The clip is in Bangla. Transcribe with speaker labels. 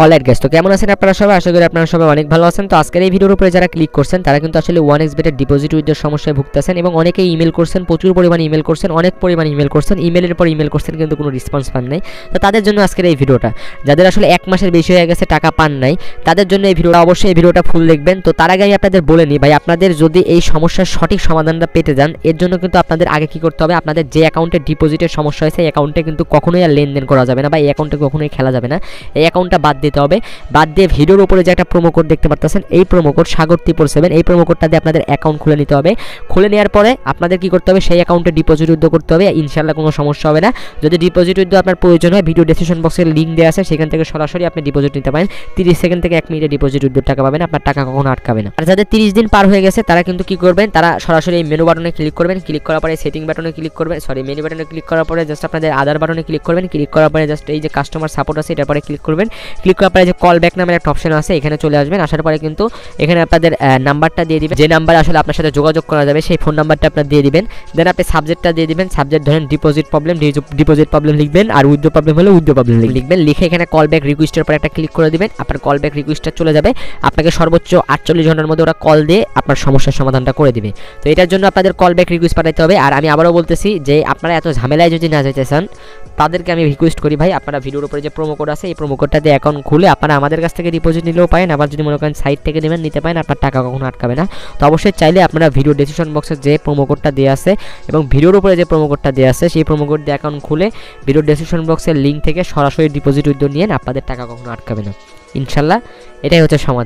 Speaker 1: অলরাইট গাইস, তো কেমন আছেন আপনারা সবাই? আশা করি আপনারা সবাই অনেক ভালো আছেন। তো আজকের এই ভিডিওর উপরে যারা ক্লিক করছেন তারা কিন্তু আসলে 1xbet এর ডিপোজিট উইথড্রর সমস্যায় ভুগতেছেন এবং অনেকেই ইমেল করছেন, প্রচুর পরিমাণে ইমেল করছেন, অনেক পরিমাণে ইমেল করছেন, ইমেলের পর ইমেল করছেন কিন্তু কোনো রেসপন্স পান নাই। তো তাদের জন্য আজকের এই ভিডিওটা, যাদের আসলে 1 মাসের বেশি হয়ে গেছে টাকা পান নাই, তাদের জন্য এই ভিডিওটা, অবশ্যই এই ভিডিওটা ফুল দেখবেন। তো তার আগে আমি আপনাদের বলে নিই ভাই, আপনাদের যদি এই সমস্যার সঠিক সমাধানটা পেতে যান, এর জন্য কিন্তু আপনাদের আগে কি করতে হবে, আপনাদের যে অ্যাকাউন্টে ডিপোজিটের সমস্যা হয়েছে এই অ্যাকাউন্টে কিন্তু কখনোই আর লেনদেন করা যাবে না বা এই অ্যাকাউন্টে কখনোই খেলা যাবে না। এই অ্যাকাউন্টটা বাদ দিতে হবে। বাদ দিয়ে ভিডিওর উপরে যে একটা প্রোমো কোড দেখতে পাচ্ছেন, এই প্রোমো কোড সাগর777, এই প্রোমো কোডটা দিয়ে আপনাদের অ্যাকাউন্ট খুলে নিতে হবে। খুলে নেওয়ার পরে আপনাদের কি করতে হবে, সেই অ্যাকাউন্টে ডিপোজিট উইথড্র করতে হবে। ইনশাআল্লাহ কোনো সমস্যা হবে না। যদি ডিপোজিট উইথড্র আপনার প্রয়োজন হয়, ভিডিও ডেসক্রিপশন বক্সের লিঙ্ক দেওয়া আছে, সেখান থেকে সরাসরি আপনি ডিপোজিট নিতে পারেন। 30 সেকেন্ড থেকে 1 মিনিটে ডিপোজিট উইথড্র টাকা পাবেন, আপনার টাকা কখনো আটকাবে না। আর যাদের 30 দিন পার হয়ে গেছে তারা কিন্তু কি করবেন, তারা সরাসরি এই মেনু বাটনে ক্লিক করবেন। ক্লিক করার পরে সেটিং বাটনে ক্লিক করবেন, মেনু বাটনে ক্লিক করার পরে জাস্ট আপনাদের আদার বাটনে ক্লিক করবেন। ক্লিক করার পরে জাস্ট এই যে কাস্টমার সাপোর্ট আছে এটার পরে ক্লিক করবেন। ক্লিক করার পরে যে কল ব্যাক নামের একটা অপশন আছে, এখানে চলে আসবেন। আসার পরে কিন্তু এখানে আপনাদের নাম্বারটা দিয়ে দিবেন, যে নাম্বারে আসলে আপনার সাথে যোগাযোগ করা যাবে সেই ফোন নাম্বারটা আপনার দিয়ে দিবেন। দেন আপনি সাবজেক্টটা দিয়ে দিবেন। সাবজেক্ট ধরেন ডিপোজিট প্রবলেম লিখবেন, আর উইথড্র প্রবলেম হলে উইথড্র প্রবলেম লিখবেন। লিখে এখানে কল ব্যাক রিকোয়েস্টের পর একটা ক্লিক করে দিবেন। আপনার কল ব্যাক রিকোয়েস্টটা চলে যাবে। আপনাকে সর্বোচ্চ 48 ঘন্টার মধ্যে ওরা কল দিয়ে আপনার সমস্যার সমাধানটা করে দিবে। তো এটার জন্য আপনাদের কল ব্যাক রিকোয়েস্ট পাঠাতে হবে। আর আমি আবারও বলতেছি যে আপনারা এত ঝামেলায় যদি না যেতে চান, তাদেরকে আমি রিকোয়েস্ট করি ভাই, আপনারা ভিডিওর উপরে যে প্রোমো কোড আছে এই প্রোমো কোডটা দিয়ে অ্যাকাউন্ট খুলে আপনারা আমাদের কাছ থেকে ডিপোজিট নিলেও পারেন, আবার যদি মনে করেন সাইট থেকে নেবেন নিতে পারেন, আপনার টাকা কখনো আটকাবে না। তো অবশ্যই চাইলে আপনারা ভিডিও ডেসক্রিপশন বক্সে যে প্রোমো কোডটা দেওয়া আছে এবং ভিডিওর উপরে যে প্রোমো কোডটা দেওয়া আছে সেই প্রোমো কোড দিয়ে অ্যাকাউন্ট খুলে ভিডিও ডেসক্রিপশন বক্সের লিঙ্ক থেকে সরাসরি ডিপোজিট উইথড্র নিয়ে আপনাদের টাকা কখনো আটকাবে না। ইনশাল্লাহ এটাই হচ্ছে সমাধান।